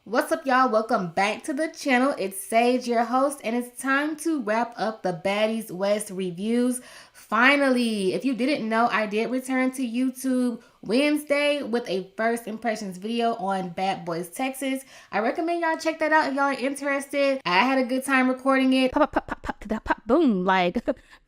What's up, y'all? Welcome back to the channel. It's Sage, your host, and it's time to wrap up the Baddies West reviews. Finally, if you didn't know, I did return to YouTube Wednesday with a first impressions video on Bad Boys Texas. I recommend y'all check that out if y'all are interested. I had a good time recording it. Pop, pop, pop, pop, pop, pop, boom, like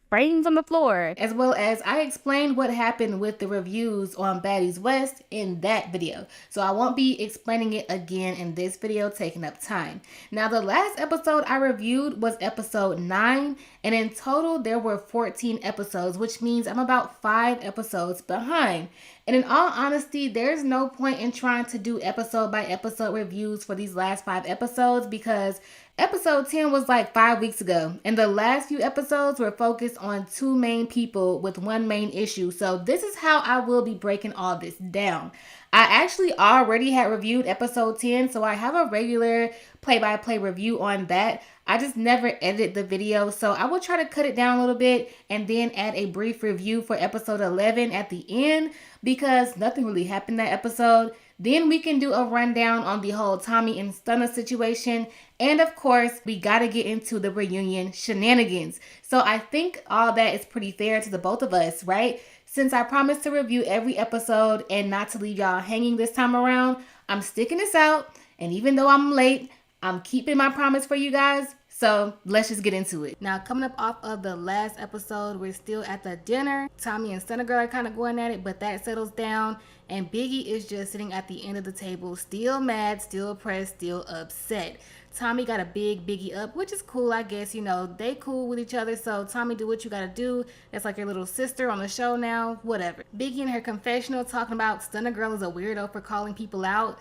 frames on the floor. As well as I explained what happened with the reviews on Baddies West in that video. So I won't be explaining it again in this video, taking up time. Now, the last episode I reviewed was episode 9, and in total there were 14 episodes, which means I'm about 5 episodes behind. And in all honesty, there's no point in trying to do episode by episode reviews for these last 5 episodes because episode 10 was like 5 weeks ago, and the last few episodes were focused on 2 main people with 1 main issue. So this is how I will be breaking all this down. I actually already had reviewed episode 10, so I have a regular play-by-play review on that. I just never edited the video, so I will try to cut it down a little bit and then add a brief review for episode 11 at the end because nothing really happened that episode. Then we can do a rundown on the whole Tommy and Stunner situation. And of course, we got to get into the reunion shenanigans. So I think all that is pretty fair to the both of us, right? Since I promised to review every episode and not to leave y'all hanging this time around, I'm sticking this out. And even though I'm late, I'm keeping my promise for you guys. So let's just get into it. Now, coming up off of the last episode, we're still at the dinner. Tommy and Stunner Girl are kind of going at it, but that settles down. And Biggie is just sitting at the end of the table, still mad, still pressed, still upset. Tommy got a big Biggie up, which is cool, I guess. You know, they cool with each other. So Tommy, do what you gotta do. That's like your little sister on the show now, whatever. Biggie in her confessional talking about Stunner Girl is a weirdo for calling people out.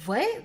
What?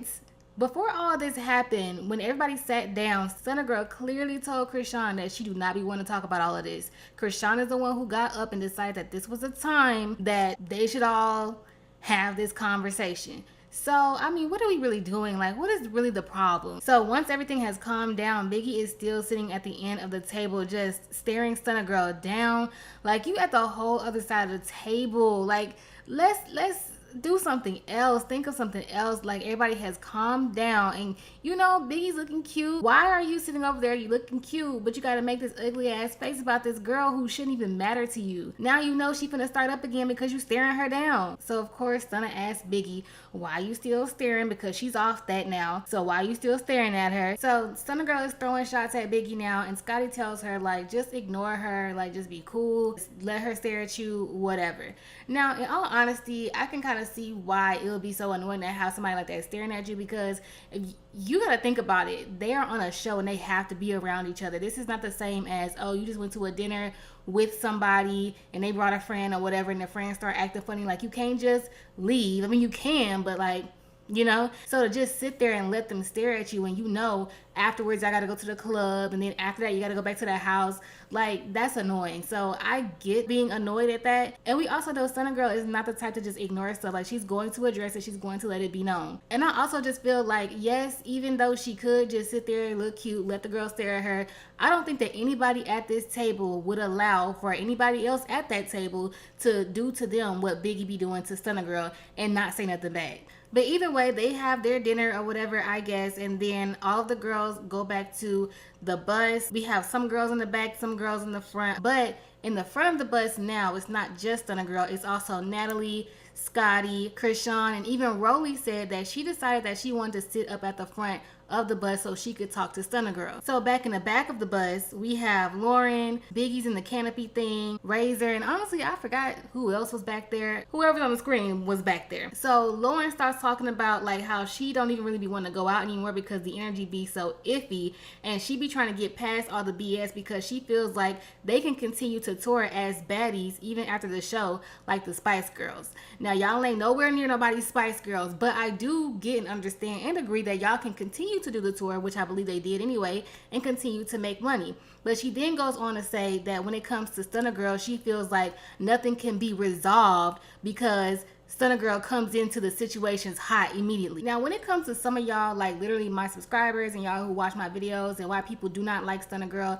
Before all this happened, when everybody sat down, Stunner Girl clearly told Chrisean that she do not be wanting to talk about all of this. Chrisean is the one who got up and decided that this was a time that they should all have this conversation. So, I mean, what are we really doing? Like, what is really the problem? So, once everything has calmed down, Biggie is still sitting at the end of the table just staring Stunner Girl down. Like, you at the whole other side of the table. Like, let's do something else. Think of something else. Like, everybody has calmed down and you know Biggie's looking cute. Why are you sitting over there? You looking cute, but you gotta make this ugly ass face about this girl who shouldn't even matter to you. Now you know she finna start up again because you staring her down. So of course Stunner asked Biggie, why you still staring? Because she's off that now. So why you still staring at her? So Stunner Girl is throwing shots at Biggie now, and Scotty tells her, like, just ignore her, like, just be cool, just let her stare at you, whatever. Now, in all honesty, I can kind of see why it would be so annoying to have somebody like that staring at you, because if you gotta think about it, they are on a show and they have to be around each other. This is not the same as, oh, you just went to a dinner with somebody and they brought a friend or whatever and the friends start acting funny. Like, you can't just leave. I mean, you can, but like, you know, so to just sit there and let them stare at you and you know afterwards I gotta go to the club and then after that you gotta go back to the house, like, that's annoying. So I get being annoyed at that. And we also know Stunner Girl is not the type to just ignore stuff. Like, she's going to address it, she's going to let it be known. And I also just feel like, yes, even though she could just sit there and look cute, let the girl stare at her, I don't think that anybody at this table would allow for anybody else at that table to do to them what Biggie be doing to Stunner Girl and not say nothing back. But either way, they have their dinner or whatever, I guess, and then all of the girls go back to the bus. We have some girls in the back, some girls in the front, but in the front of the bus now, it's not just Stunner Girl, it's also Natalie, Scotty, Chrisean, and even Rolly said that she decided that she wanted to sit up at the front of the bus so she could talk to Stunner Girl. So back in the back of the bus, we have Lauren, Biggie's in the canopy thing, Razor, and honestly, I forgot who else was back there. Whoever's on the screen was back there. So Lauren starts talking about like how she don't even really be wanting to go out anymore because the energy be so iffy, and she be trying to get past all the BS because she feels like they can continue to tour as baddies even after the show, like the Spice Girls. Now, y'all ain't nowhere near nobody's Spice Girls, but I do get and understand and agree that y'all can continue to do the tour, which I believe they did anyway, and continue to make money. But she then goes on to say that when it comes to Stunner Girl, she feels like nothing can be resolved because Stunner Girl comes into the situations hot immediately. Now, when it comes to some of y'all, like literally my subscribers and y'all who watch my videos, and why people do not like Stunner Girl,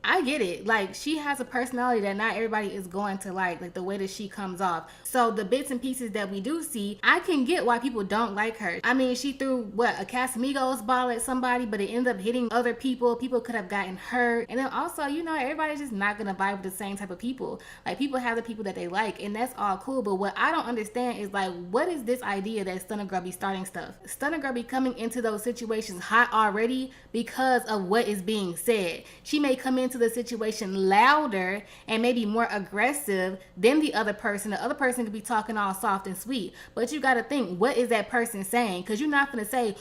I get it. Like, she has a personality that not everybody is going to like the way that she comes off. So the bits and pieces that we do see, I can get why people don't like her. I mean, she threw a Casamigos bottle at somebody, but it ended up hitting other people. People could have gotten hurt. And then also, you know, everybody's just not gonna vibe with the same type of people. Like, people have the people that they like, and that's all cool. But what I don't understand is, like, what is this idea that Stunner Girl be starting stuff? Stunner Girl be coming into those situations hot already because of what is being said. She may come into the situation louder and maybe more aggressive than the other person. The other person could be talking all soft and sweet, but you got to think, what is that person saying? Because you're not going to say,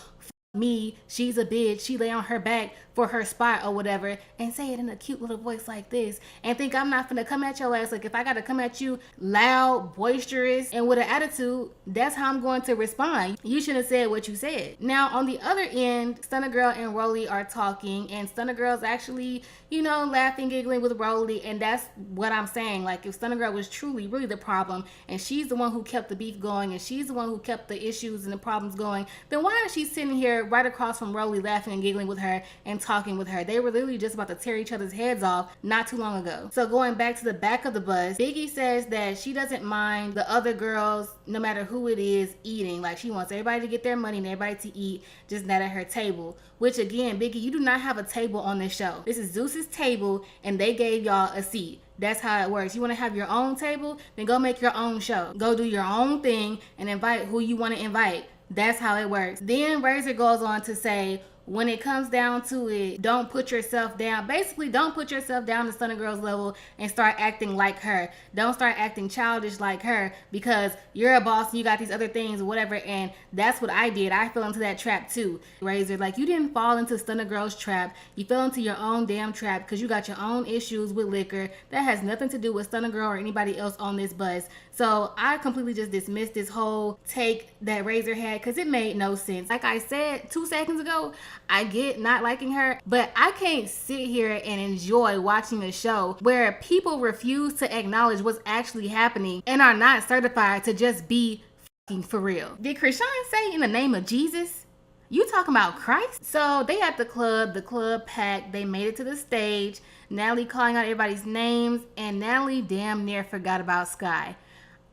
me, she's a bitch, she lay on her back for her spot or whatever, and say it in a cute little voice like this and think I'm not gonna come at your ass. Like, if I gotta come at you loud, boisterous, and with an attitude, that's how I'm going to respond. You should have said what you said. Now, on the other end, Stunner Girl and Rolly are talking, and Stunner Girl's actually, you know, laughing, giggling with Rolly, and that's what I'm saying. Like, if Stunner Girl was truly really the problem, and she's the one who kept the beef going, and she's the one who kept the issues and the problems going, then why is she sitting here right across from Rolly laughing and giggling with her and talking with her? They were literally just about to tear each other's heads off not too long ago. So going back to the back of the bus, Biggie says that she doesn't mind the other girls, no matter who it is, eating. Like, she wants everybody to get their money and everybody to eat, just not at her table. Which, again, Biggie, you do not have a table on this show. This is Zeus's table, and they gave y'all a seat. That's how it works. You want to have your own table? Then go make your own show. Go do your own thing and invite who you want to invite. That's how it works. Then Razor goes on to say, when it comes down to it, don't put yourself down. Basically, don't put yourself down to Stunner Girl's level and start acting like her. Don't start acting childish like her, because you're a boss and you got these other things or whatever. And that's what I did. I fell into that trap too. Razor, like, you didn't fall into Stunner Girl's trap. You fell into your own damn trap because you got your own issues with liquor. That has nothing to do with Stunner Girl or anybody else on this bus. So I completely just dismissed this whole take that Razor had because it made no sense. Like I said 2 seconds ago, I get not liking her, but I can't sit here and enjoy watching a show where people refuse to acknowledge what's actually happening and are not certified to just be fucking for real. Did Chrisean say in the name of Jesus? You talking about Christ? So they at the club packed, they made it to the stage, Natalie calling out everybody's names, and Natalie damn near forgot about Sky.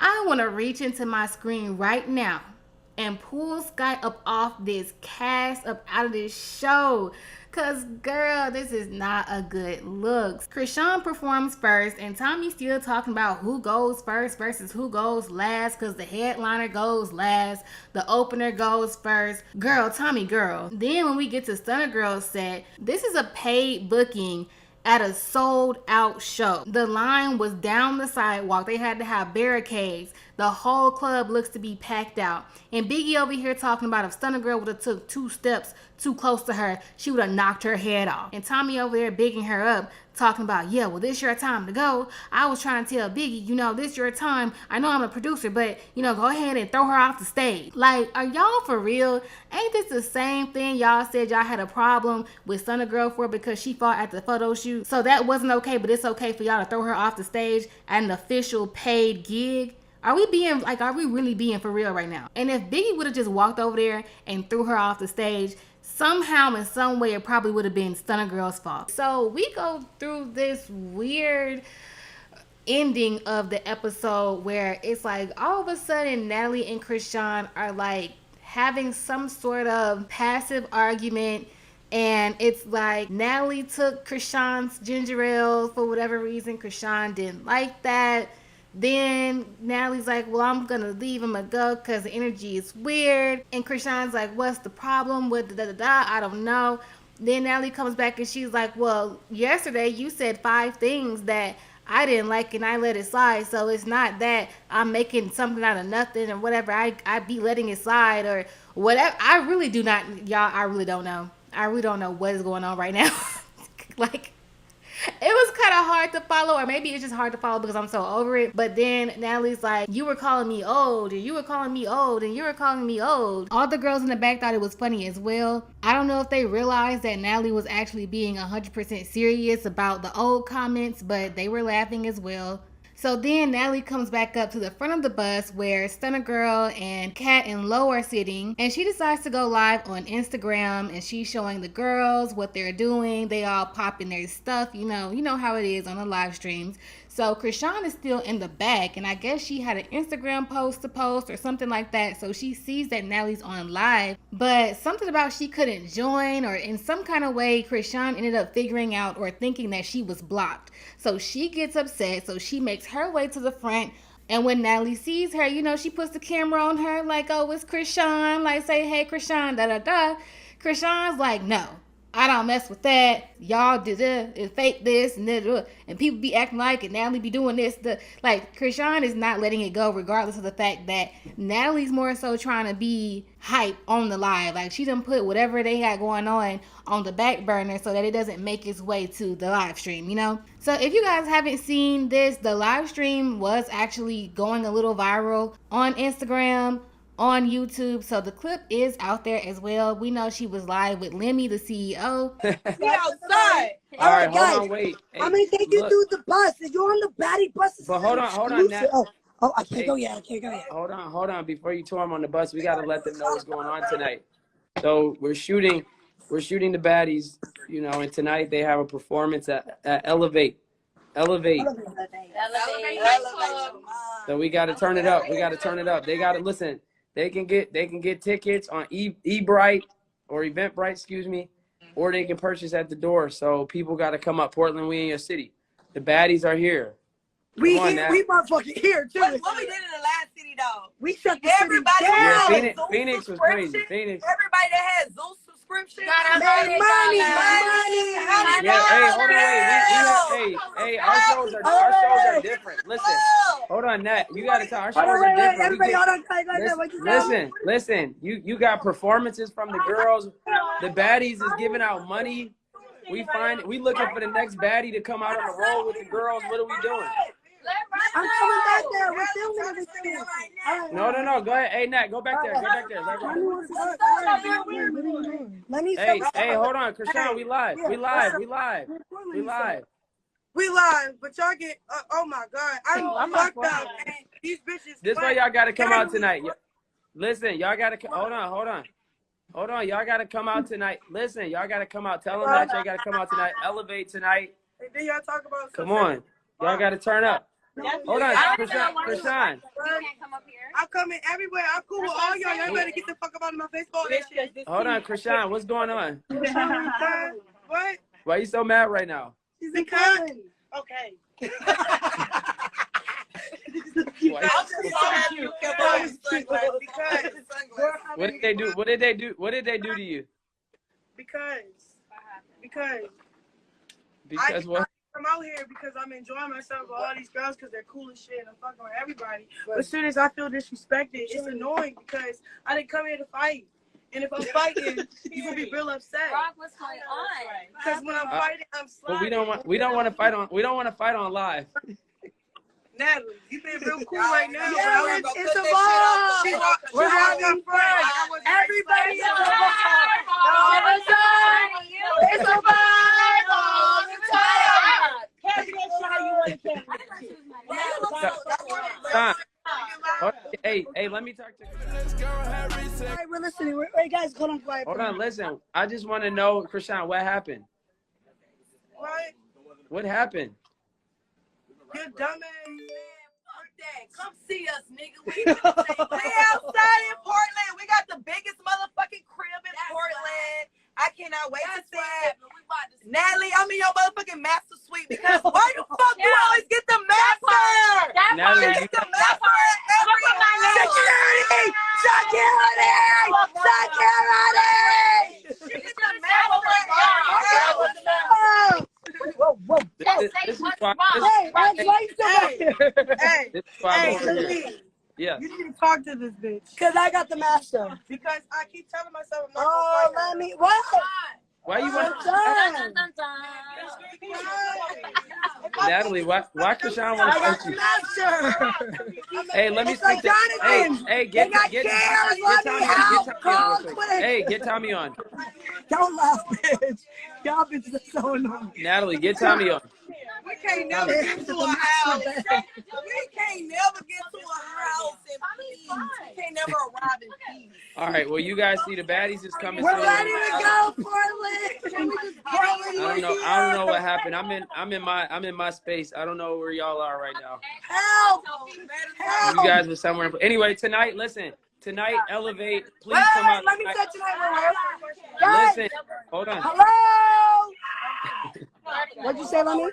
I want to reach into my screen right now and pull Sky up off this cast, up out of this show. Cause girl, this is not a good look. Chrisean performs first, and Tommy's still talking about who goes first versus who goes last, cause the headliner goes last, the opener goes first. Girl, Tommy, girl. Then when we get to Stunner Girl's set, this is a paid booking at a sold out show. The line was down the sidewalk. They had to have barricades. The whole club looks to be packed out. And Biggie over here talking about if Stunner Girl would have took 2 steps too close to her, she would have knocked her head off. And Tommy over there bigging her up, talking about, yeah, well, this your time to go. I was trying to tell Biggie, you know, this your time. I know I'm a producer, but, you know, go ahead and throw her off the stage. Like, are y'all for real? Ain't this the same thing y'all said y'all had a problem with Stunner Girl for because she fought at the photo shoot? So that wasn't okay, but it's okay for y'all to throw her off the stage at an official paid gig? Are we really being for real right now? And if Biggie would have just walked over there and threw her off the stage, somehow in some way it probably would have been Stunner Girl's fault. So we go through this weird ending of the episode where it's like all of a sudden Natalie and Chrisean are like having some sort of passive argument, and it's like Natalie took Chrisean's ginger ale for whatever reason. Chrisean didn't like that. Then Natalie's like, well, I'm gonna leave him a go because the energy is weird. And Chrisean's like, what's the problem with da-da-da-da? I don't know. Then Natalie comes back and she's like, well, yesterday you said 5 things that I didn't like and I let it slide. So it's not that I'm making something out of nothing or whatever. I be letting it slide or whatever. I really do not, y'all, I really don't know. I really don't know what is going on right now. Like, it was kind of hard to follow, or maybe it's just hard to follow because I'm so over it. But then Natalie's like, you were calling me old, and you were calling me old, and you were calling me old. All the girls in the back thought it was funny as well. I don't know if they realized that Natalie was actually being 100% serious about the old comments, but they were laughing as well. So then Natalie comes back up to the front of the bus where Stunner Girl and Kat and Lo are sitting, and she decides to go live on Instagram, and she's showing the girls what they're doing. They all popping their stuff, you know how it is on the live streams. So Chrisean is still in the back, and I guess she had an Instagram post to post or something like that. So she sees that Natalie's on live, but something about she couldn't join, or in some kind of way, Chrisean ended up figuring out or thinking that she was blocked. So she gets upset. So she makes her way to the front. And when Natalie sees her, she puts the camera on her like, oh, it's Chrisean. Like, say, hey, Chrisean, da da da. Chrisean's like, no, I don't mess with that. Y'all did it, fake this, and people be acting like it. Natalie be doing this. Like, Chrisean is not letting it go, regardless of the fact that Natalie's more so trying to be hype on the live. Like, she done put whatever they had going on the back burner so that it doesn't make its way to the live stream, So if you guys haven't seen this, the live stream was actually going a little viral on Instagram, on YouTube, so the clip is out there as well. We know she was live with Lemmy, the CEO. We outside. All right, guys. hold on, wait. Hey, I'm gonna take you through the bus. You're on the Baddie bus. But hold on, Nat. Oh, I can't go yet. Hold on. Before you tour them on the bus, we gotta let them know what's going on tonight. So we're shooting the Baddies, and tonight they have a performance at Elevate. So we gotta turn it up. They gotta listen. They can get tickets on Eventbrite or Eventbrite, or they can purchase at the door. So people got to come up. Portland, we in your city. The Baddies are here. We motherfucking here too. What we did in the last city, though? We shut the Everybody city down. Yeah, Phoenix was crazy. Everybody that had Zoom subscription. Money. Yeah, hey, hold on, wait. Hey, our shows are different. Listen, hold on, Nat. You gotta tell our shows are different. Everybody, hold on. Listen. You got performances from the girls. The Baddies is giving out money. We looking for the next baddie to come out on the road with the girls. What are we doing? I'm coming back there. We're filming everything. No. Go ahead. Hey, Nat, go back there. Let me. Hey, hold on, Chrisean. We live, But y'all get. Oh my God, I'm fucked up. And these bitches. This way, y'all gotta come out tonight. Listen, y'all gotta hold on. Y'all gotta come out tonight. Listen, y'all gotta come out. Tell them that y'all gotta come out tonight. Elevate tonight. And then y'all talk about. Come on, y'all gotta turn up. Hold on, Chrisean. You can't come up here. I'm coming everywhere. I'm cool with all y'all. Y'all better get the fuck up out of my face. Hold on, Chrisean. What's going on? What? Why are you so mad right now? Because. Okay. What did they do? What did they do to you? Because what? I'm out here because I'm enjoying myself with all these girls because they're cool as shit and I'm fucking with everybody. But as soon as I feel disrespected, it's annoying because I didn't come here to fight. And if I'm fighting, you're gonna be real upset. Rock, what's going on? Because when I'm fighting, I'm sliding. But we don't want to fight on live. Natalie, you being real cool right now. Yeah, it's a vibe. We're having fun. Everybody is a vibe. All the time. It's a vibe all the time. Can't get how you want to. Hey, let me talk to you. All right, we're listening. Wait, guys, hold on quiet. Hold on, listen. I just want to know, Chrisean, what happened? What happened? You dumbass. Come see us, nigga. We outside in Portland. We got the biggest motherfucking crib in Portland. I cannot wait to see it. Natalie, I'm in your motherfucking master suite because why the fuck you always get the master? Natalie, You get the master every Security! She gets the master. Whoa. This is why. Hey, Yeah. you need to talk to this bitch. Because I got the master. Because I keep telling myself I'm not Oh, gonna let me. What? Why you want Done. Natalie? Why Chrisean want I to got fight the you? master. Hey, let me It's like speak to. Jonathan. Hey, They got chairs, let me help. Call quick. Hey, get Tommy on. Don't laugh, bitch. Y'all bitches are so annoying. Natalie, get Tommy on. We can't never get to a house. We can't never get to a house in peace. We can't never arrive in peace. All right, well, you guys see the baddies is coming We're soon. ready to go, Portland. Can we just go? I don't know what happened. I'm in my space. I don't know where y'all are right now. Help! Help! You guys were somewhere. Anyway, tonight, listen. Tonight, Elevate. Please come out. Let me say tonight we're Listen, hold on. Hello. What'd you say, Lemmy?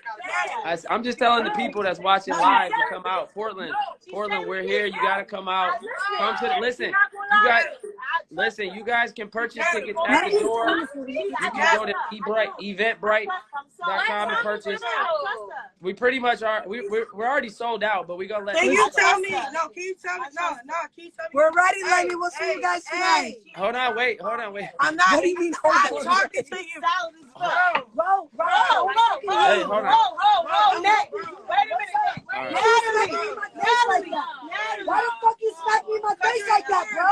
I'm just telling the people that's watching live to come out. Portland, we're here. You gotta come out. Come to listen. You guys can purchase tickets at the door. You can go to eventbrite.com and purchase. We pretty much are. We're already sold out, but we gonna let. Can you tell me? No, can you tell me? No, can you tell me? We're ready, Lemmy. We'll see you guys tonight. Hold on, wait. I'm not. What do you mean? I'm talking to you. Bro. Hey, hold on. Wait a minute. Natalie. Why the fuck you smack me in my face like that, bro?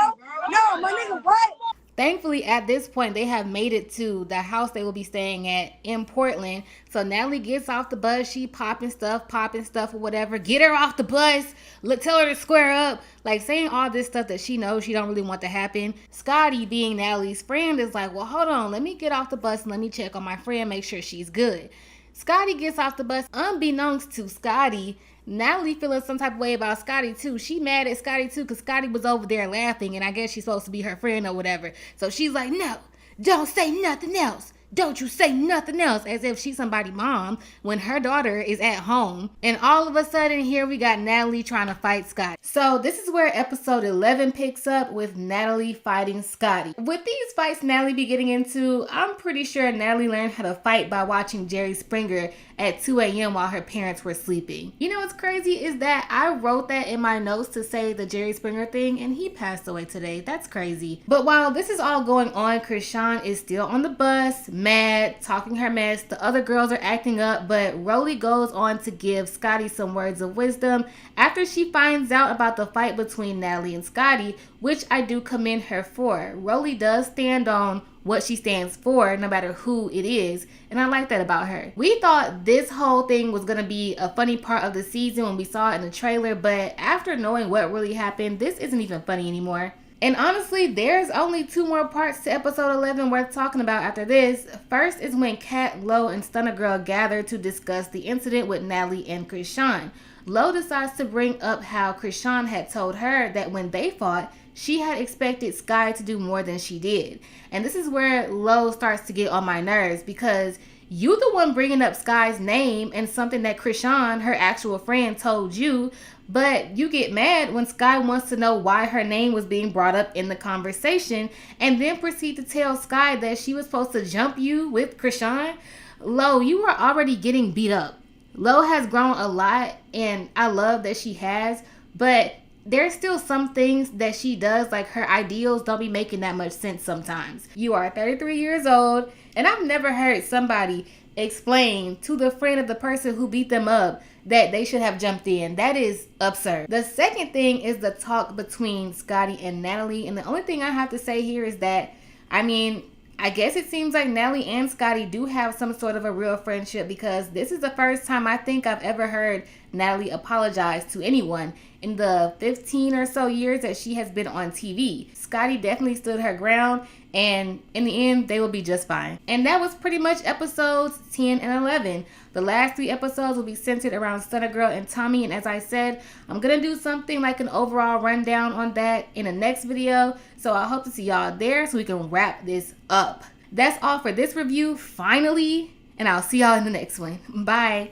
No, my nigga, what? Thankfully, at this point, they have made it to the house they will be staying at in Portland. So Natalie gets off the bus. She popping stuff or whatever. Get her off the bus. Tell her to square up. Like saying all this stuff that she knows she don't really want to happen. Scotty, being Natalie's friend, is like, well, hold on. Let me get off the bus and let me check on my friend, make sure she's good. Scotty gets off the bus. Unbeknownst to Scotty, Natalie feeling some type of way about Scotty too. She mad at Scotty too because Scotty was over there laughing and I guess she's supposed to be her friend or whatever. So she's like, no, don't say nothing else. Don't you say nothing else, as if she's somebody's mom when her daughter is at home. And all of a sudden here we got Natalie trying to fight Scotty. So this is where episode 11 picks up with Natalie fighting Scotty. With these fights Natalie be getting into, I'm pretty sure Natalie learned how to fight by watching Jerry Springer at 2 a.m. while her parents were sleeping. You know what's crazy is that I wrote that in my notes to say the Jerry Springer thing and he passed away today. That's crazy. But while this is all going on, Chrisean is still on the bus, mad, talking her mess. The other girls are acting up, but Rolly goes on to give Scotty some words of wisdom after she finds out about the fight between Natalie and Scotty, which I do commend her for. Rolly does stand on what she stands for, no matter who it is, and I like that about her. We thought this whole thing was gonna be a funny part of the season when we saw it in the trailer, but after knowing what really happened, this isn't even funny anymore. And honestly, there's only 2 more parts to episode 11 worth talking about after this. First is when Kat, Lo, and Stunner Girl gather to discuss the incident with Natalie and Chrisean. Lo decides to bring up how Chrisean had told her that when they fought, she had expected Sky to do more than she did. And this is where Lo starts to get on my nerves because you the one bringing up Sky's name and something that Chrisean, her actual friend, told you, but you get mad when Sky wants to know why her name was being brought up in the conversation and then proceed to tell Sky that she was supposed to jump you with Chrisean. Lo, you were already getting beat up. Lo has grown a lot and I love that she has, but there's still some things that she does, like her ideals don't be making that much sense sometimes. You are 33 years old, and I've never heard somebody explain to the friend of the person who beat them up that they should have jumped in. That is absurd. The second thing is the talk between Scotty and Natalie, and the only thing I have to say here is that, I guess it seems like Natalie and Scotty do have some sort of a real friendship because this is the first time I think I've ever heard Natalie apologize to anyone in the 15 or so years that she has been on TV. Scotty definitely stood her ground, and in the end, they will be just fine. And that was pretty much episodes 10 and 11. The last 3 episodes will be centered around Stunner Girl and Tommy, and as I said, I'm gonna do something like an overall rundown on that in the next video, so I hope to see y'all there so we can wrap this up. That's all for this review, finally, and I'll see y'all in the next one. Bye.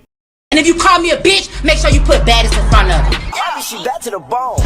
And if you call me a bitch, make sure you put Baddies in front of it. She back to the bone.